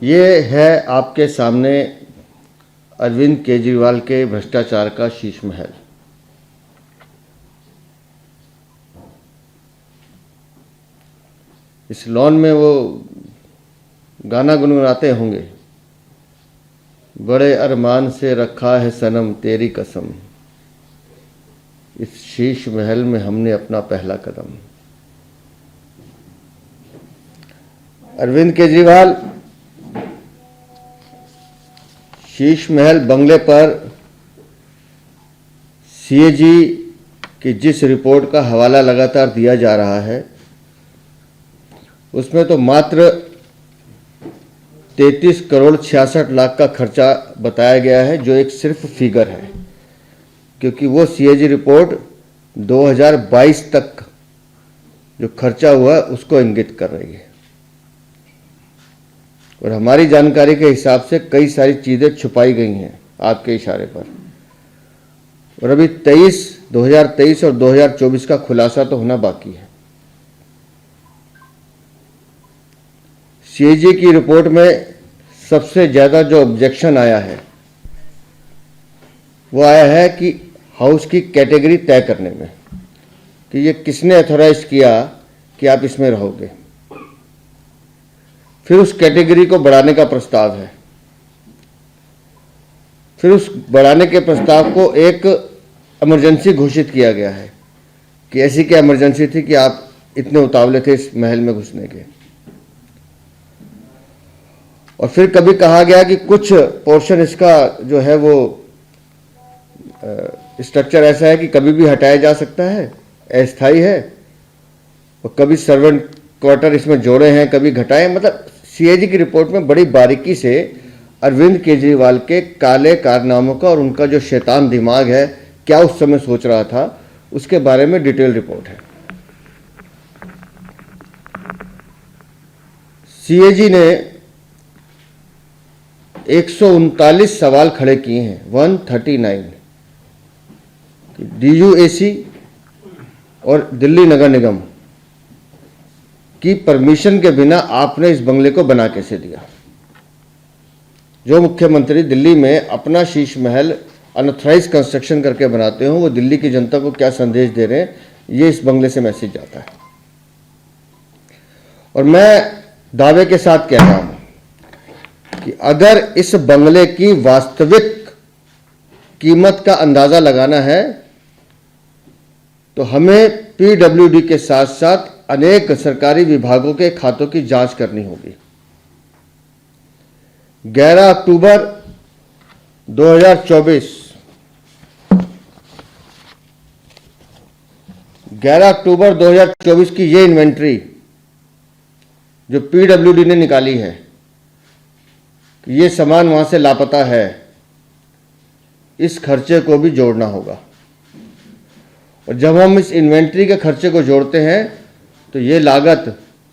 ये है आपके सामने अरविंद केजरीवाल के भ्रष्टाचार का शीश महल। इस लॉन में वो गाना गुनगुनाते होंगे, बड़े अरमान से रखा है सनम तेरी कसम, इस शीश महल में हमने अपना पहला कदम। अरविंद केजरीवाल शीश महल बंगले पर सीएजी की जिस रिपोर्ट का हवाला लगातार दिया जा रहा है, उसमें तो मात्र 33 करोड़ 66 लाख का खर्चा बताया गया है, जो एक सिर्फ फिगर है, क्योंकि वो सीएजी रिपोर्ट 2022 तक जो खर्चा हुआ उसको इंगित कर रही है। और हमारी जानकारी के हिसाब से कई सारी चीज़ें छुपाई गई हैं आपके इशारे पर, और अभी 2023 और 2024 का खुलासा तो होना बाकी है। सीएजी की रिपोर्ट में सबसे ज़्यादा जो ऑब्जेक्शन आया है वो आया है कि हाउस की कैटेगरी तय करने में, कि ये किसने अथॉराइज किया कि आप इसमें रहोगे। फिर उस कैटेगरी को बढ़ाने का प्रस्ताव है, फिर उस बढ़ाने के प्रस्ताव को एक इमरजेंसी घोषित किया गया है कि ऐसी क्या इमरजेंसी थी कि आप इतने उतावले थे इस महल में घुसने के। और फिर कभी कहा गया कि कुछ पोर्शन इसका जो है वो स्ट्रक्चर ऐसा है कि कभी भी हटाया जा सकता है, अस्थायी है, और कभी सर्वेंट क्वार्टर इसमें जोड़े हैं, कभी घटाए। मतलब सीएजी की रिपोर्ट में बड़ी बारीकी से अरविंद केजरीवाल के काले कारनामों का और उनका जो शैतान दिमाग है, क्या उस समय सोच रहा था, उसके बारे में डिटेल रिपोर्ट है। सीएजी ने 139 सवाल खड़े किए हैं, 139, डीयूएसी और दिल्ली नगर निगम की परमिशन के बिना आपने इस बंगले को बना कैसे दिया। जो मुख्यमंत्री दिल्ली में अपना शीश महल अनऑथराइज कंस्ट्रक्शन करके बनाते हो, वो दिल्ली की जनता को क्या संदेश दे रहे हैं, ये इस बंगले से मैसेज जाता है। और मैं दावे के साथ कह रहा हूं कि अगर इस बंगले की वास्तविक कीमत का अंदाजा लगाना है तो हमें पीडब्ल्यूडी के साथ साथ अनेक सरकारी विभागों के खातों की जांच करनी होगी। 11 अक्टूबर 2024 की ये इन्वेंट्री जो पीडब्ल्यूडी ने निकाली है कि ये सामान वहां से लापता है, इस खर्चे को भी जोड़ना होगा। और जब हम इस इन्वेंट्री के खर्चे को जोड़ते हैं तो ये लागत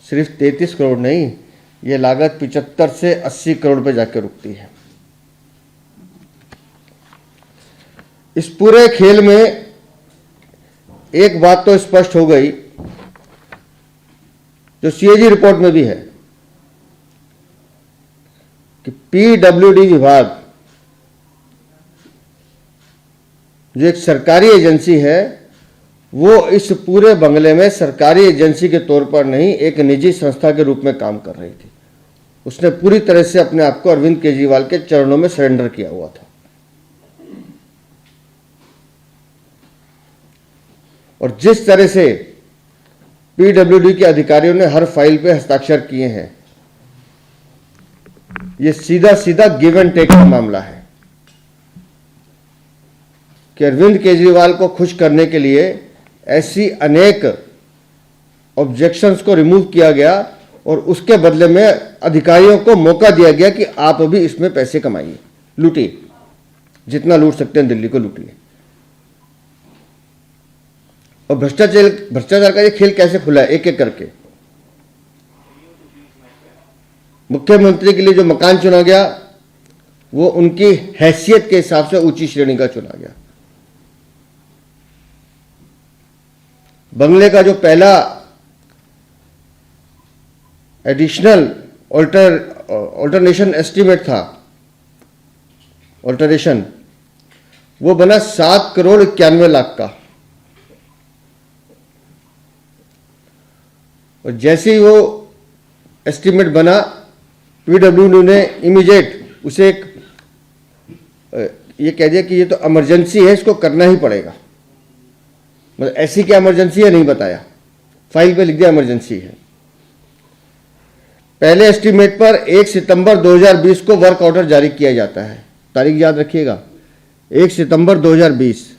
सिर्फ 33 करोड़ नहीं, ये लागत 75 से 80 करोड़ पे जाकर रुकती है। इस पूरे खेल में एक बात तो स्पष्ट हो गई, जो सीएजी रिपोर्ट में भी है, कि पीडब्ल्यूडी विभाग जो एक सरकारी एजेंसी है, वो इस पूरे बंगले में सरकारी एजेंसी के तौर पर नहीं, एक निजी संस्था के रूप में काम कर रही थी। उसने पूरी तरह से अपने आप को अरविंद केजरीवाल के चरणों में सरेंडर किया हुआ था। और जिस तरह से पीडब्ल्यूडी के अधिकारियों ने हर फाइल पे हस्ताक्षर किए हैं, ये सीधा सीधा गिव एंड टेक का मामला है कि अरविंद केजरीवाल को खुश करने के लिए ऐसी अनेक ऑब्जेक्शंस को रिमूव किया गया और उसके बदले में अधिकारियों को मौका दिया गया कि आप अभी इसमें पैसे कमाइए, लूटिए, जितना लूट सकते हैं दिल्ली को लूटिए। और भ्रष्टाचार का ये खेल कैसे खुला है, एक एक करके। मुख्यमंत्री के लिए जो मकान चुना गया वो उनकी हैसियत के हिसाब से ऊंची श्रेणी का चुना गया। बंगले का जो पहला एडिशनल ऑल्टरनेशन एस्टीमेट था, ऑल्टरेशन, वो बना 7,91,00,000 का। और जैसे ही वो एस्टीमेट बना, पीडब्ल्यूडी ने इमीडिएट उसे एक ये कह दिया कि ये तो इमरजेंसी है, इसको करना ही पड़ेगा। मतलब ऐसी क्या इमरजेंसी है नहीं बताया, फाइल पे लिख दिया इमरजेंसी है। पहले एस्टीमेट पर 1 सितंबर 2020 को वर्क ऑर्डर जारी किया जाता है। तारीख याद रखिएगा, 1 सितंबर 2020,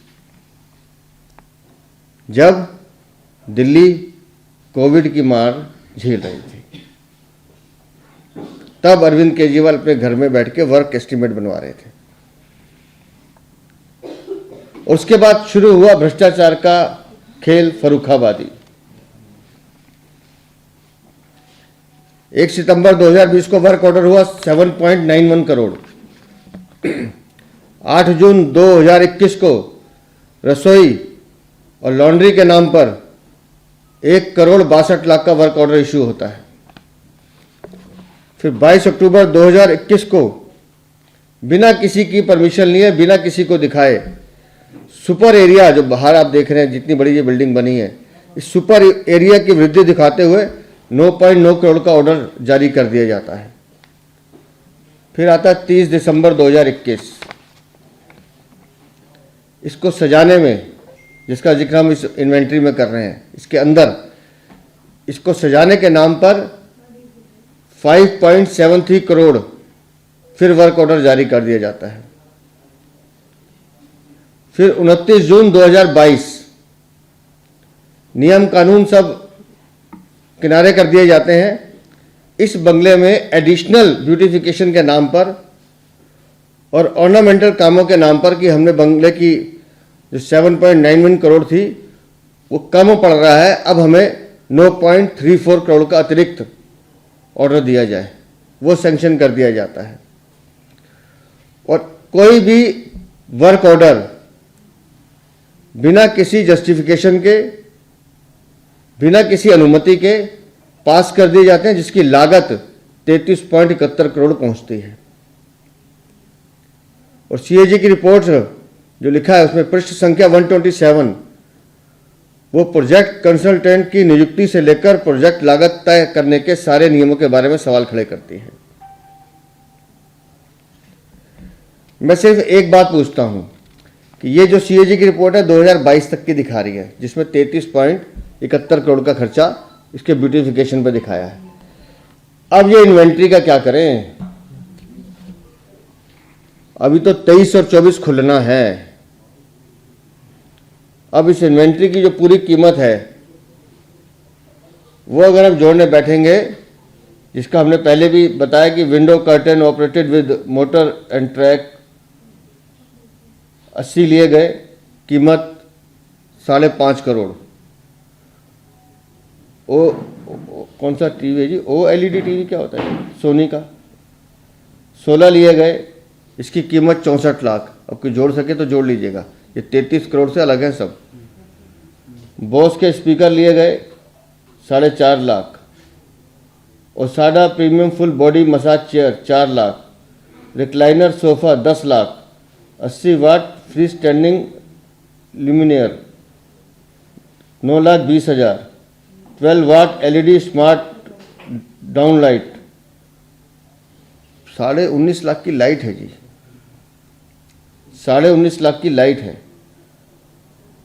जब दिल्ली कोविड की मार झेल रही थी। तब अरविंद केजरीवाल अपने घर में बैठ के वर्क एस्टीमेट बनवा रहे थे। और उसके बाद शुरू हुआ भ्रष्टाचार का खेल, फर्रुखाबादी। 1 सितंबर 2020 को वर्क ऑर्डर हुआ 7.91 करोड़। 8 जून 2021 को रसोई और लॉन्ड्री के नाम पर 1,62,00,000 का वर्क ऑर्डर इश्यू होता है। फिर 22 अक्टूबर 2021 को बिना किसी की परमिशन लिए, बिना किसी को दिखाए, सुपर एरिया जो बाहर आप देख रहे हैं, जितनी बड़ी ये बिल्डिंग बनी है, इस सुपर एरिया की वृद्धि दिखाते हुए 9.9 करोड़ का ऑर्डर जारी कर दिया जाता है। फिर आता है 30 दिसंबर 2021। इसको सजाने में, जिसका जिक्र हम इस इन्वेंट्री में कर रहे हैं, इसके अंदर इसको सजाने के नाम पर 5.73 करोड़ फिर वर्क ऑर्डर जारी कर दिया जाता है। फिर 29 जून 2022 नियम कानून सब किनारे कर दिए जाते हैं। इस बंगले में एडिशनल ब्यूटिफिकेशन के नाम पर और ऑर्नामेंटल कामों के नाम पर कि हमने बंगले की जो 7.91 करोड़ थी वो कम पड़ रहा है, अब हमें 9.34 करोड़ का अतिरिक्त ऑर्डर दिया जाए, वो सैंक्शन कर दिया जाता है। और कोई भी वर्क ऑर्डर बिना किसी जस्टिफिकेशन के, बिना किसी अनुमति के पास कर दिए जाते हैं, जिसकी लागत 33.71 करोड़ पहुंचती है। और सीएजी की रिपोर्ट जो लिखा है उसमें पृष्ठ संख्या 127, वो प्रोजेक्ट कंसल्टेंट की नियुक्ति से लेकर प्रोजेक्ट लागत तय करने के सारे नियमों के बारे में सवाल खड़े करती है। मैं सिर्फ एक बात पूछता हूं कि ये जो सीएजी की रिपोर्ट है 2022 तक की दिखा रही है, जिसमें 33.71 करोड़ का खर्चा इसके ब्यूटिफिकेशन पर दिखाया है। अब ये इन्वेंट्री का क्या करें? अभी तो 23 और 24 खुलना है। अब इस इन्वेंट्री की जो पूरी कीमत है वो अगर हम जोड़ने बैठेंगे, जिसका हमने पहले भी बताया कि window curtain operated with motor and track 80 लिए गए, कीमत 5.5 करोड़। कौन सा टीवी है जी? OLED टीवी क्या होता है? सोनी का 16 लिए गए, इसकी कीमत 64 लाख। अब कोई जोड़ सके तो जोड़ लीजिएगा, ये 33 करोड़ से अलग है सब। बॉस के स्पीकर लिए गए 4.5 लाख। और साडा premium full body massage chair 4 lakh. Recliner sofa 10 lakh. 80 वाट फ्री स्टैंडिंग ल्यूमिनियर 9,20,000। 12 वाट LED smart down light 19.5 lakh की लाइट है जी, 19.5 लाख की लाइट है।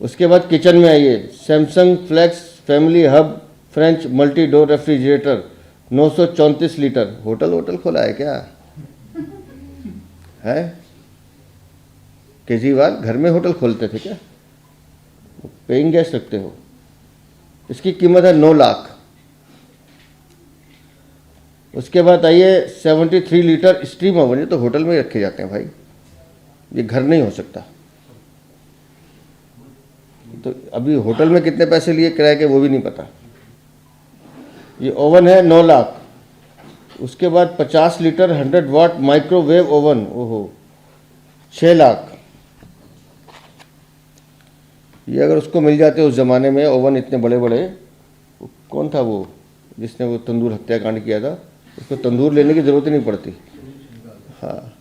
उसके बाद किचन में आइए, Samsung flex family hub french multi door refrigerator 934 litre. Hotel खोला है क्या है? केजरीवाल घर में होटल खोलते थे क्या? पेइंग गेस्ट रखते हो। इसकी कीमत है 9 लाख। उसके बाद आइए 73 लीटर स्टीम ओवन, ये तो होटल में रखे जाते हैं भाई, ये घर नहीं हो सकता। तो अभी होटल में कितने पैसे लिए किराए के वो भी नहीं पता। ये ओवन है 9 लाख। उसके बाद 50 लीटर 100 वाट माइक्रोवेव ओवन, ओहो 6 लाख। ये अगर उसको मिल जाते उस ज़माने में ओवन इतने बड़े बड़े, कौन था वो जिसने वो तंदूर हत्याकांड किया था, इसको तंदूर लेने की ज़रूरत ही नहीं पड़ती। हाँ,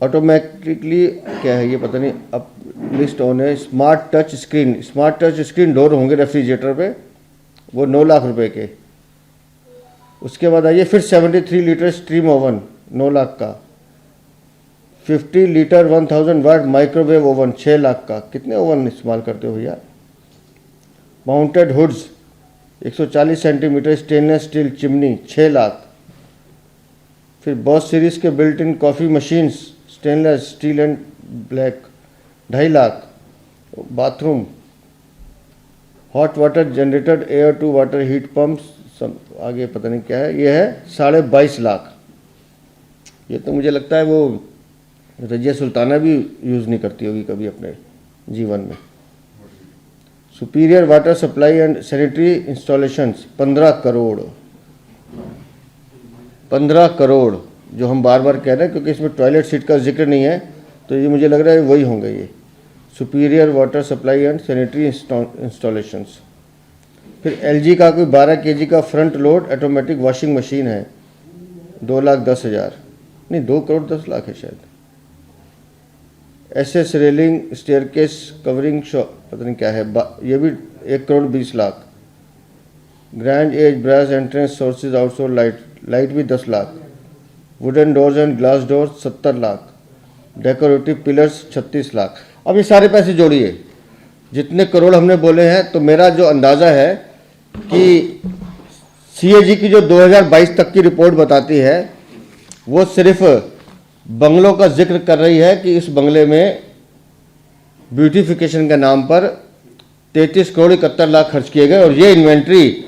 ऑटोमेटिकली क्या है ये पता नहीं, अब लिस्ट ऑन है। स्मार्ट टच स्क्रीन डोर होंगे रेफ्रिजरेटर पे, वो 9 लाख रुपए के। उसके बाद आइए फिर 73 लीटर स्ट्रीम ओवन 9 लाख का। 50 litre 1000 watt microwave oven 6 lakh का। कितने ओवन इस्तेमाल करते हो भैया। Mounted hoods 140 centimetre stainless steel chimney 6 lakh. फिर बॉस सीरीज के built in coffee machines stainless steel and black 2.5 lakh. Bathroom hot water generator air to water heat pump सब आगे पता नहीं क्या है, ये है 22.5 लाख। ये तो मुझे लगता है वो रजिया सुल्ताना भी यूज़ नहीं करती होगी कभी अपने जीवन में। Superior water supply and sanitary installations 15 crore. 15 crore जो हम बार बार कह रहे हैं, क्योंकि इसमें टॉयलेट सीट का जिक्र नहीं है, तो ये मुझे लग रहा है वही होंगे ये superior water supply and sanitary installations. फिर एलजी का कोई 12 केजी का front load automatic washing machine है 2,10,000, नहीं 2 करोड़ 10 लाख है शायद। SS railing staircase covering shop पता नहीं क्या है, ये भी 1 crore 20 lakh. Grand edge brass entrance sources outdoor light भी 10 lakh. Wooden doors and glass doors 70 lakh. Decorative pillars 36 lakh. अब ये सारे पैसे जोड़िए, जितने करोड़ हमने बोले हैं, तो मेरा जो अंदाज़ा है कि सीएजी की जो 2022 तक की रिपोर्ट बताती है वो सिर्फ बंगलों का जिक्र कर रही है कि इस बंगले में ब्यूटिफिकेशन के नाम पर 33 करोड़ 71 लाख खर्च किए गए, और ये इन्वेंट्री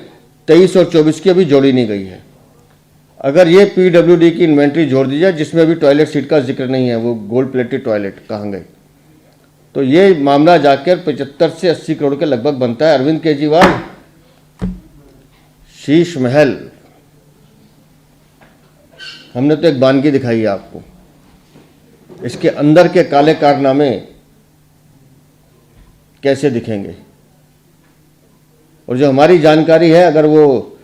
23 और 24 की अभी जोड़ी नहीं गई है। अगर ये पीडब्ल्यूडी की इन्वेंट्री जोड़ दी जाए जिसमें अभी टॉयलेट सीट का जिक्र नहीं है, वो गोल्ड प्लेटेड टॉयलेट कहाँ गए, तो ये मामला जाकर 75 से 80 करोड़ के लगभग बनता है। अरविंद केजरीवाल शीश महल, हमने तो एक बानगी दिखाई है आपको, इसके अंदर के काले कारनामे कैसे दिखेंगे। और जो हमारी जानकारी है, अगर वो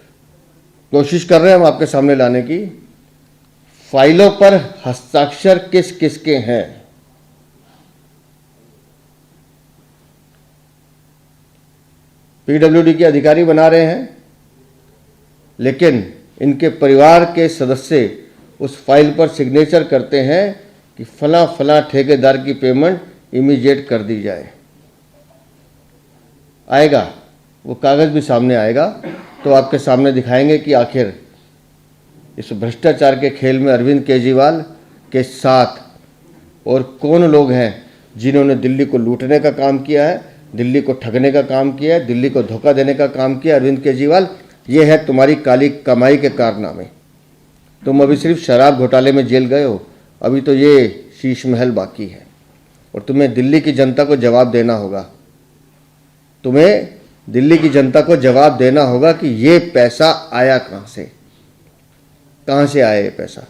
कोशिश कर रहे हैं हम आपके सामने लाने की, फाइलों पर हस्ताक्षर किस किस के हैं, पीडब्ल्यूडी के अधिकारी बना रहे हैं, लेकिन इनके परिवार के सदस्य उस फाइल पर सिग्नेचर करते हैं कि फला फला ठेकेदार की पेमेंट इमीडिएट कर दी जाए। आएगा वो कागज़ भी सामने आएगा, तो आपके सामने दिखाएंगे कि आखिर इस भ्रष्टाचार के खेल में अरविंद केजरीवाल के साथ और कौन लोग हैं जिन्होंने दिल्ली को लूटने का काम किया है, दिल्ली को ठगने का काम किया है, दिल्ली को धोखा देने का काम किया। अरविंद केजरीवाल, ये है तुम्हारी काली कमाई के कारनामे। तुम अभी सिर्फ शराब घोटाले में जेल गए हो, अभी तो ये शीश महल बाकी है, और तुम्हें दिल्ली की जनता को जवाब देना होगा। तुम्हें दिल्ली की जनता को जवाब देना होगा कि ये पैसा आया कहाँ से आया ये पैसा,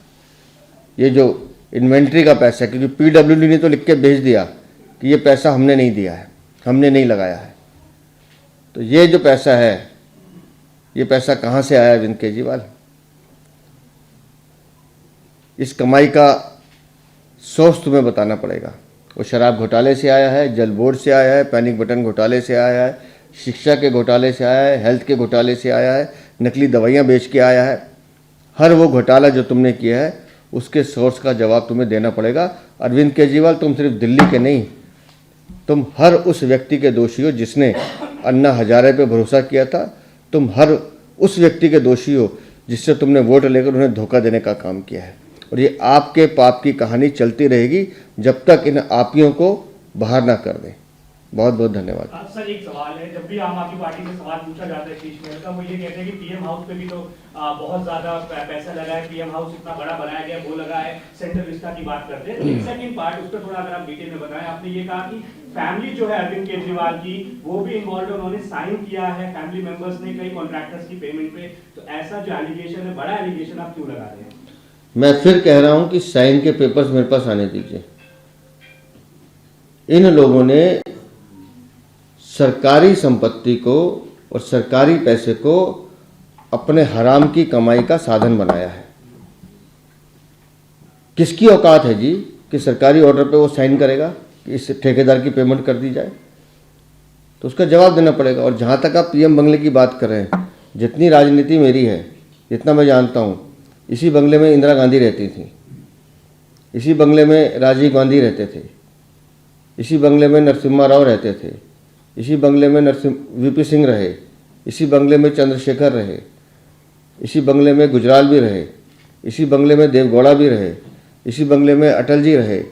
ये जो इन्वेंट्री का पैसा है, क्योंकि पीडब्ल्यूडी ने तो लिख के भेज दिया कि ये पैसा हमने नहीं दिया है, हमने नहीं लगाया है। तो ये जो पैसा है, ये पैसा कहाँ से आया अरविंद केजरीवाल? इस कमाई का सोर्स तुम्हें बताना पड़ेगा। वो शराब घोटाले से आया है, जल बोर्ड से आया है, पैनिक बटन घोटाले से आया है, शिक्षा के घोटाले से आया है, हेल्थ के घोटाले से आया है, नकली दवाइयाँ बेच के आया है। हर वो घोटाला जो तुमने किया है उसके सोर्स का जवाब तुम्हें देना पड़ेगा। अरविंद केजरीवाल, तुम सिर्फ दिल्ली के नहीं, तुम हर उस व्यक्ति के दोषी हो जिसने अन्ना हजारे पे भरोसा किया था। तुम हर उस व्यक्ति के दोषी हो जिससे तुमने वोट लेकर उन्हें धोखा देने का काम किया है। और ये आपके पाप की कहानी चलती रहेगी जब तक इन आपियों को बाहर ना कर दें। बहुत बहुत धन्यवाद। सर, एक सवाल है, जब भी आम आदमी पार्टी से सवाल पूछा जाता है शीश महल का, वो ये कहते हैं कि पीएम हाउस पे भी तो बहुत ज्यादा पैसा लगा है, पीएम हाउस इतना बड़ा बनाया गया, वो लगा है, सेंट्रल विस्टा की बात करते हैं। सेकंड पार्ट, उस पर थोड़ा अगर आप डिटेल में बताएं। आपने ये कहा कि फैमिली जो है अरविंद केजरीवाल की, वो भी इन्वॉल्व है, उन्होंने साइन किया है फैमिली मेंबर्स ने कई कॉन्ट्रैक्टर्स की पेमेंट पे, तो ऐसा जो एलिगेशन है, बड़ा एलिगेशन, आप क्यों लगा रहे हैं? मैं फिर कह रहा हूं कि साइन के पेपर्स मेरे पास आने दीजिए। इन लोगों ने सरकारी संपत्ति को और सरकारी पैसे को अपने हराम की कमाई का साधन बनाया है। किसकी औकात है जी कि सरकारी ऑर्डर पे वो साइन करेगा कि इस ठेकेदार की पेमेंट कर दी जाए? तो उसका जवाब देना पड़ेगा। और जहाँ तक आप पीएम बंगले की बात कर रहे हैं, जितनी राजनीति मेरी है, जितना मैं जानता हूँ, इसी बंगले में इंदिरा गांधी रहती थी, इसी बंगले में राजीव गांधी रहते थे, इसी बंगले में नरसिम्हा राव रहते थे, इसी बंगले में वीपी सिंह रहे, इसी बंगले में चंद्रशेखर रहे, इसी बंगले में गुजराल भी रहे, इसी बंगले में देवगौड़ा भी रहे, इसी बंगले में अटल जी रहे,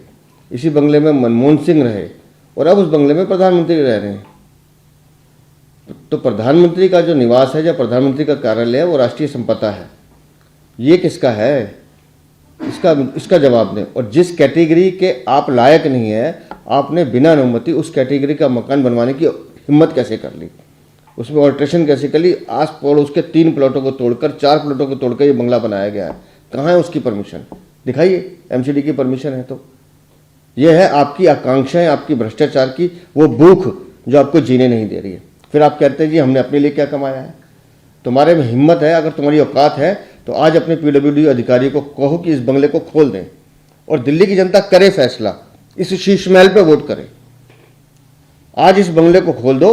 इसी बंगले में मनमोहन सिंह रहे, और अब उस बंगले में प्रधानमंत्री रह रहे हैं। तो प्रधानमंत्री का जो निवास है, जो प्रधानमंत्री का कार्यालय है, वो राष्ट्रीय संपदा है। ये किसका है? इसका जवाब दें। और जिस कैटेगरी के आप लायक नहीं है, आपने बिना अनुमति उस कैटेगरी का मकान बनवाने की हिम्मत कैसे कर ली? उसमें ऑल्ट्रेशन कैसे कर ली? आस पड़ोस के 3 प्लॉटों को तोड़कर, 4 प्लॉटों को तोड़कर ये बंगला बनाया गया है। कहाँ है उसकी परमिशन? दिखाइए, एमसीडी की परमिशन है तो। ये है आपकी आकांक्षाएं, आपकी भ्रष्टाचार की वो भूख जो आपको जीने नहीं दे रही है। फिर आप कहते हैं जी हमने अपने लिए क्या कमाया है। तुम्हारे में हिम्मत है, अगर तुम्हारी औकात है तो आज अपने पीडब्ल्यूडी अधिकारी को कहो कि इस बंगले को खोल दें और दिल्ली की जनता करे फैसला, इस शीश महल पे वोट करे। आज इस बंगले को खोल दो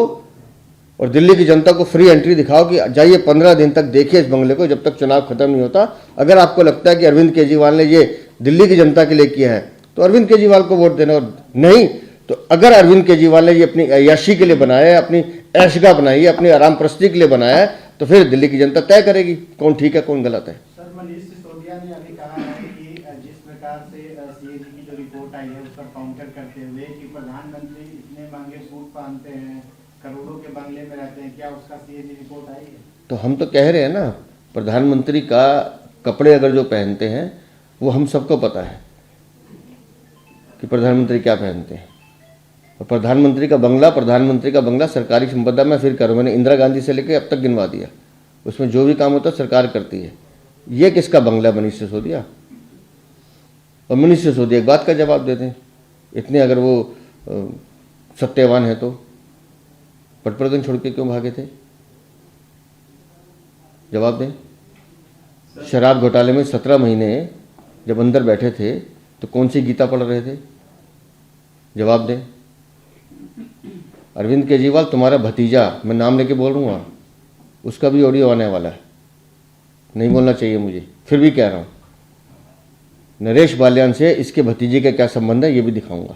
और दिल्ली की जनता को फ्री एंट्री दिखाओ कि जाइए 15 दिन तक देखिए इस बंगले को, जब तक चुनाव खत्म नहीं होता। अगर आपको लगता है कि अरविंद केजरीवाल ने ये दिल्ली की जनता के लिए किया है तो अरविंद केजरीवाल को वोट देना, और नहीं तो अगर अरविंद केजरीवाल ने ये अपनी अय्याशी के लिए बनाया है, अपनी ऐशगा बनाई है, अपनी आराम प्रस्ती के लिए बनाया है, तो फिर दिल्ली की जनता तय करेगी कौन ठीक है कौन गलत है। सर, मनीष सिसोदिया ने अभी कहा है कि जिस प्रकार से सीएजी की जो रिपोर्ट आई है उस पर काउंटर करते हुए कि प्रधानमंत्री इतने महंगे सूट पहनते हैं, करोड़ों के बंगले में रहते हैं, क्या उसका सीएजी रिपोर्ट आई है? तो हम तो कह रहे हैं ना, प्रधानमंत्री का कपड़े अगर जो पहनते हैं वो हम सबको पता है कि प्रधानमंत्री क्या पहनते हैं। और प्रधानमंत्री का बंगला सरकारी संपदा में, फिर करो, मैंने इंदिरा गांधी से लेकर अब तक गिनवा दिया, उसमें जो भी काम होता है सरकार करती है। ये किसका बंगला? मनीष सिसोदिया। और मनीष सिसोदिया एक बात का जवाब देते हैं, इतने अगर वो सत्यवान है तो पटप्रदन छोड़ के क्यों भागे थे? जवाब दें। शराब घोटाले में 17 महीने जब अंदर बैठे थे तो कौन सी गीता पढ़ रहे थे? जवाब दें। अरविंद केजरीवाल तुम्हारा भतीजा, मैं नाम लेके बोल रहा हूँ, उसका भी ऑडियो आने वाला है, नहीं बोलना चाहिए मुझे, फिर भी कह रहा हूँ। नरेश बाल्यान से इसके भतीजे का क्या संबंध है ये भी दिखाऊंगा।